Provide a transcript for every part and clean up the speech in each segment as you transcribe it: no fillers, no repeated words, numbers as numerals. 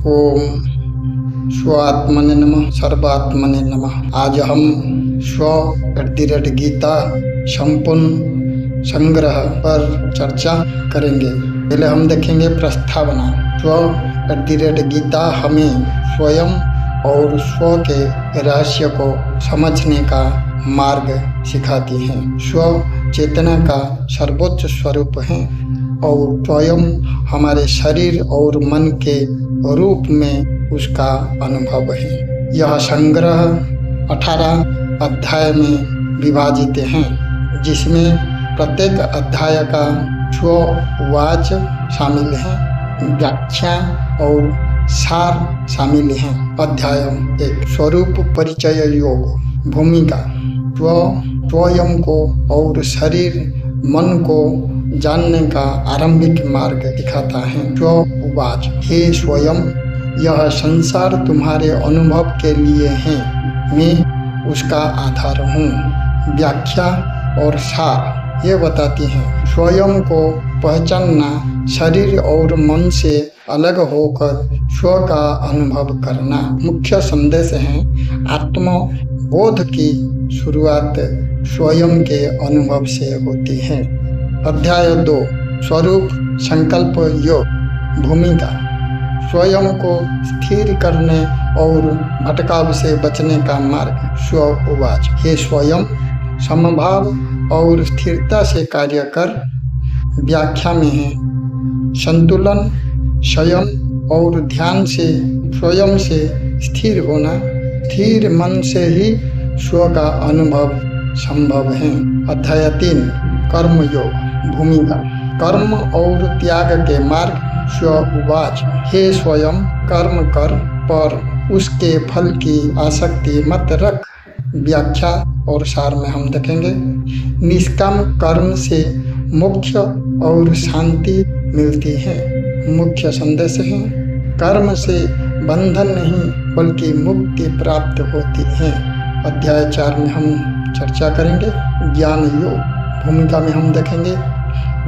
ओम स्वात्मने नमः, सर्वात्मने नमः। आज हम गीता संपूर्ण संग्रह पर चर्चा करेंगे। पहले हम देखेंगे प्रस्तावना। गीता हमें स्वयं और स्व के रहस्य को समझने का मार्ग सिखाती है। स्व चेतना का सर्वोच्च स्वरूप है और स्वयं हमारे शरीर और मन के रूप में उसका अनुभव है। यह संग्रह 18 अध्याय में विभाजित हैं, जिसमें प्रत्येक अध्याय का स्ववाच शामिल है, व्याख्या और सार शामिल है। अध्याय 1 स्वरूप परिचय योग। भूमिका। स्वयं को और शरीर मन को जानने का आरंभिक मार्ग दिखाता है। स्ववाच। हे स्वयं, यह संसार तुम्हारे अनुभव के लिए है, मैं उसका आधार हूँ। व्याख्या और सार ये बताती हैं स्वयं को पहचानना, शरीर और मन से अलग होकर स्व का अनुभव करना। मुख्य संदेश है आत्मबोध की शुरुआत स्वयं के अनुभव से होती है। अध्याय 2 स्वरूप संकल्प योग। भूमिका। स्वयं को स्थिर करने और भटकाव से बचने का मार्ग। स्ववाच। हे स्वयं, समभाव और स्थिरता से कार्य कर। व्याख्या में है संतुलन, संयम और ध्यान से स्वयं से स्थिर होना। स्थिर मन से ही स्व का अनुभव संभव है। अध्याय 3 कर्म योग। भूमिका। कर्म और त्याग के मार्ग। स्ववाच। हे स्वयं, कर्म कर, पर उसके फल की आसक्ति मत रख। व्याख्या और सार में हम देखेंगे निष्काम कर्म से मोक्ष और शांति मिलती है। मुख्य संदेश है कर्म से बंधन नहीं बल्कि मुक्ति प्राप्त होती है। अध्याय 4 में हम चर्चा करेंगे ज्ञान योग। भूमिका में हम देखेंगे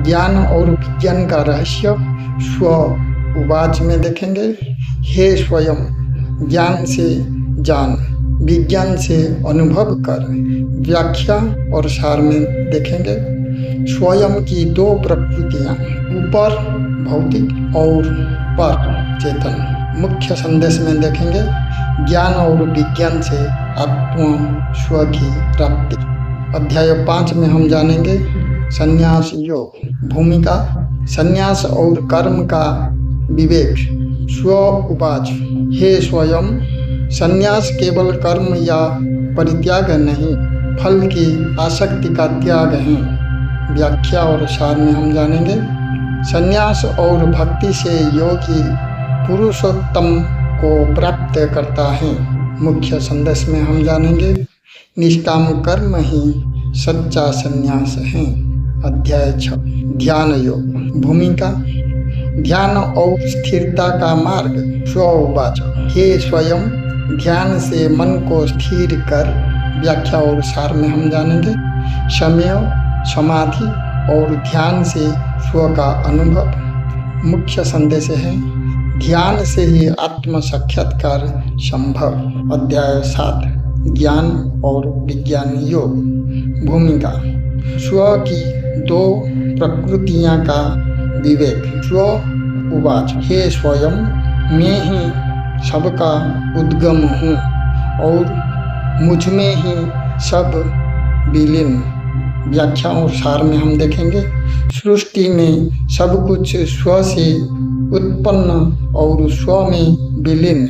ज्ञान और विज्ञान का रहस्य। स्ववाच में देखेंगे हे स्वयं, ज्ञान से जान, विज्ञान से अनुभव कर। व्याख्या और सार में देखेंगे स्वयं की 2 प्रकृतियां, ऊपर भौतिक और पर चेतन। मुख्य संदेश में देखेंगे ज्ञान और विज्ञान से आत्म स्व की प्राप्ति। अध्याय 5 में हम जानेंगे संन्यास योग। भूमिका। संन्यास और कर्म का विवेक। स्ववाच। हे स्वयं, संन्यास केवल कर्म या परित्याग नहीं, फल की आसक्ति का त्याग है। व्याख्या और सार में हम जानेंगे संन्यास और भक्ति से योगी पुरुषोत्तम को प्राप्त करता है। मुख्य संदेश में हम जानेंगे निष्काम कर्म ही सच्चा संन्यास है। अध्याय 6 ध्यान योग। भूमिका। ध्यान और स्थिरता का मार्ग। स्ववाच। हे स्वयं, ध्यान से मन को स्थिर कर। व्याख्या और सार में हम जानेंगे समय, समाधि और ध्यान से स्व का अनुभव। मुख्य संदेश है ध्यान से ही आत्म साक्षात्कार संभव। अध्याय 7 ज्ञान और विज्ञान योग। भूमिका। स्व की 2 प्रकृतियां का विवेक। स्ववाच। हे स्वयं, मैं ही सबका उद्गम हूँ और मुझ में ही सब विलीन। व्याख्या और सार में हम देखेंगे सृष्टि में सब कुछ स्व से उत्पन्न और स्व में विलीन।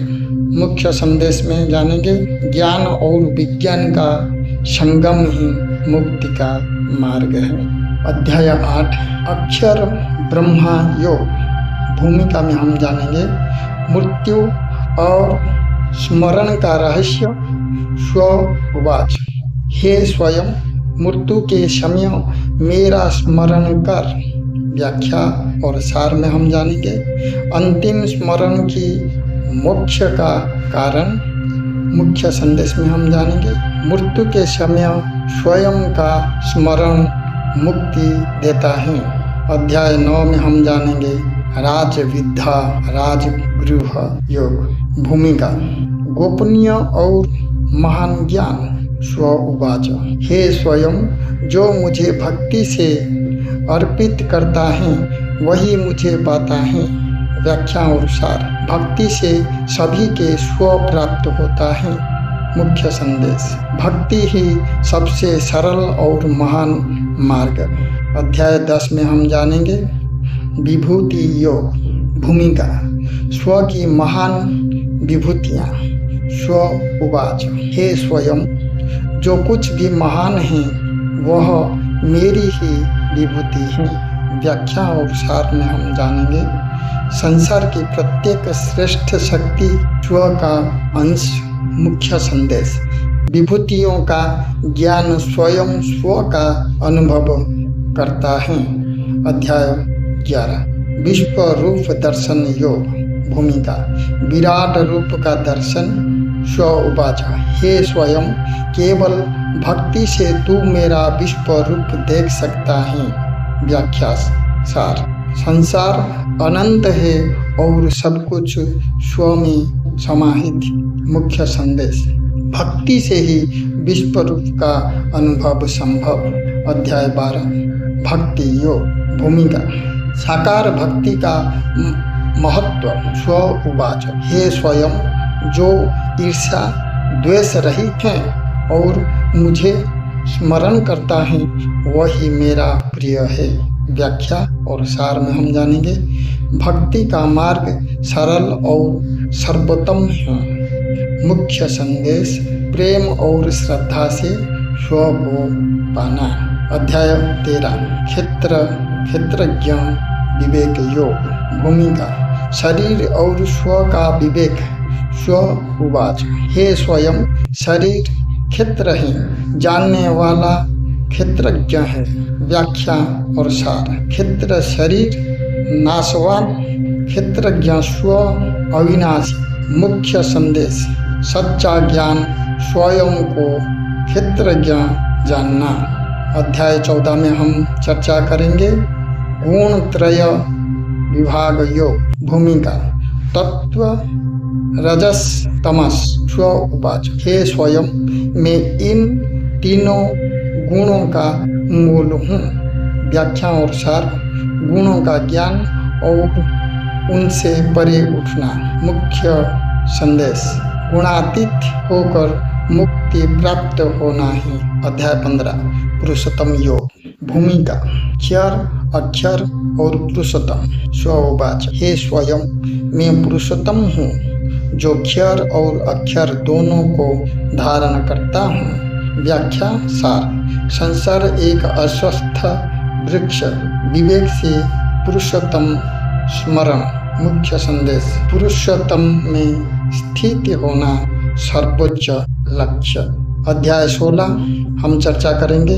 मुख्य संदेश में जानेंगे ज्ञान और विज्ञान का संगम ही मुक्ति का मार्ग है। अध्याय 8 अक्षर ब्रह्मा योग। भूमिका में हम जानेंगे मृत्यु और स्मरण का रहस्य। स्ववाच। हे स्वयं, मृत्यु के समय मेरा स्मरण कर। व्याख्या और सार में हम जानेंगे अंतिम स्मरण की मोक्ष का कारण। मुख्य संदेश में हम जानेंगे मृत्यु के समय स्वयं का स्मरण मुक्ति देता है। अध्याय 9 में हम जानेंगे राजविद्या राजगृह योग। भूमिका गोपनीय और महान ज्ञान। स्व उवाच हे स्वयं, जो मुझे भक्ति से अर्पित करता है वही मुझे पाता है। व्याख्या और सार। भक्ति से सभी के स्व प्राप्त होता है। मुख्य संदेश। भक्ति ही सबसे सरल और महान मार्ग। अध्याय 10 में हम जानेंगे विभूति योग। भूमिका स्व की महान विभूतियाँ। स्व उवाच हे स्वयं, जो कुछ भी महान है वह मेरी ही विभूति है। व्याख्या और सार में हम जानेंगे संसार की प्रत्येक श्रेष्ठ शक्ति स्व का अंश। मुख्य संदेश। विभूतियों का ज्ञान स्वयं स्व का अनुभव करता है। अध्याय 11 विश्व रूप दर्शन योग। भूमिका विराट रूप का दर्शन। स्व उवाच हे स्वयं, केवल भक्ति से तू मेरा विश्व रूप देख सकता है। व्याख्या सार। संसार अनंत है और सब कुछ स्व में समाहित। मुख्य संदेश। भक्ति से ही विश्व रूप का अनुभव संभव। अध्याय 12 भक्ति योग। भूमिका साकार भक्ति का महत्व। स्व उवाच हे स्वयं, जो ईर्ष्या द्वेष रहित है और मुझे स्मरण करता है वही मेरा प्रिय है। व्याख्या और सार में हम जानेंगे भक्ति का मार्ग सरल और सर्वोत्तम है। मुख्य संदेश प्रेम और श्रद्धा से स्व को पाना। अध्याय 13 क्षेत्रज्ञ विवेक योग। भूमिका शरीर और स्व का विवेक। स्व उवाच हे स्वयं, शरीर क्षेत्र है, जानने वाला क्षेत्रज्ञ है। व्याख्या और सार। क्षेत्र शरीर नाशवान, क्षेत्रज्ञ स्व अविनाशी। मुख्य संदेश सच्चा ज्ञान स्वयं को क्षेत्रज्ञ जानना। अध्याय 14 में हम चर्चा करेंगे गुण त्रय विभाग योग। भूमिका तत्व रजस तमस। स्व उवाच हे स्वयं, मैं इन तीनों गुणों का मूल हूँ। व्याख्या और सार। गुणों का ज्ञान और उनसे परे उठना। मुख्य संदेश गुणातीत होकर मुक्ति प्राप्त होना है। अध्याय 15 पुरुषोत्तम योग। भूमिका क्षर अक्षर और पुरुषोत्तम। स्व उवाच हे स्वयं, मैं पुरुषोत्तम हूँ जो क्षर और अक्षर दोनों को धारण करता हूँ। व्याख्या सार। संसार एक अस्वस्थ वृक्ष, विवेक से पुरुषोत्तम स्मरण। मुख्य संदेश पुरुषोत्तम में स्थित होना सर्वोच्च लक्ष्य। अध्याय 16 हम चर्चा करेंगे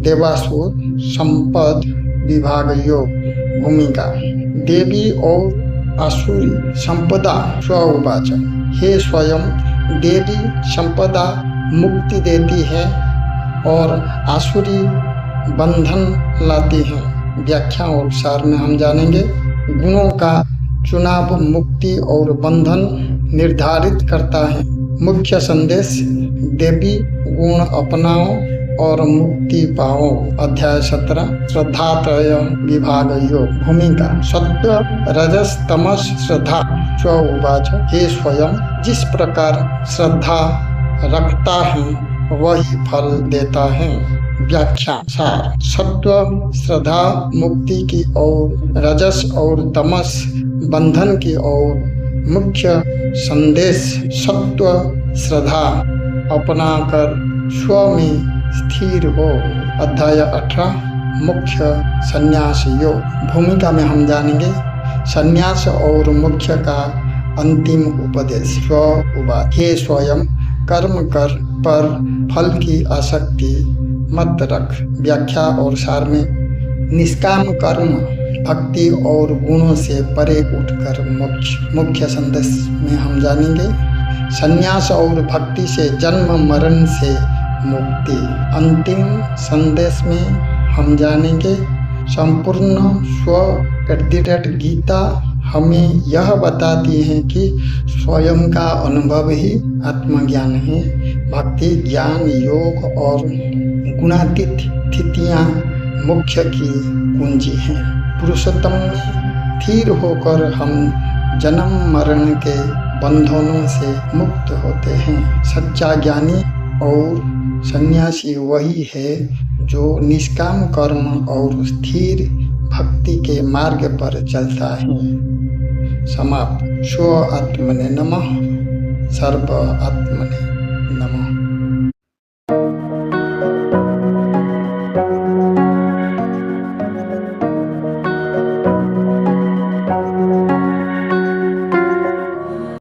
देवासुर संपद विभाग योग। भूमिका देवी और आसुरी संपदा। स्व उवाच हे स्वयं, देवी संपदा मुक्ति देती है और आसुरी बंधन लाती हैं। व्याख्या और सार में हम जानेंगे गुणों का चुनाव मुक्ति और बंधन निर्धारित करता है। मुख्य संदेश देवी गुण अपनाओ और मुक्ति पाओ। अध्याय 17 श्रद्धात्रय विभाग योग। भूमिका सत्व रजस तमस श्रद्धा। स्व उवाच हे स्वयं, जिस प्रकार श्रद्धा रखता है वही फल देता है। व्याख्या सार। सत्व श्रद्धा मुक्ति की ओर, रजस और तमस बंधन की ओर। मुख्य संदेश सत्व श्रद्धा अपनाकर स्व में स्थिर हो। अध्याय 18 मुख्य संन्यास योग। भूमिका में हम जानेंगे संन्यास और मुख्य का अंतिम उपदेश। स्व उवाच हे स्वयं, कर्म कर पर फल की आसक्ति मत रख। व्याख्या और सार में निष्काम कर्म भक्ति और गुणों से परे उठकर मोक्ष। मुख्य संदेश में हम जानेंगे संन्यास और भक्ति से जन्म मरण से मुक्ति। अंतिम संदेश में हम जानेंगे संपूर्ण स्व गीता हमें यह बताती है कि स्वयं का अनुभव ही आत्मज्ञान है। भक्ति, ज्ञान, योग और गुणातीत स्थितियाँ मोक्ष की कुंजी हैं। पुरुषोत्तम में स्थिर होकर हम जन्म मरण के बंधनों से मुक्त होते हैं। सच्चा ज्ञानी और सन्यासी वही है जो निष्काम कर्म और स्थिर भक्ति के मार्ग पर चलता है। समाप्त। स्व आत्मने नमः। सर्व आत्मने नमः।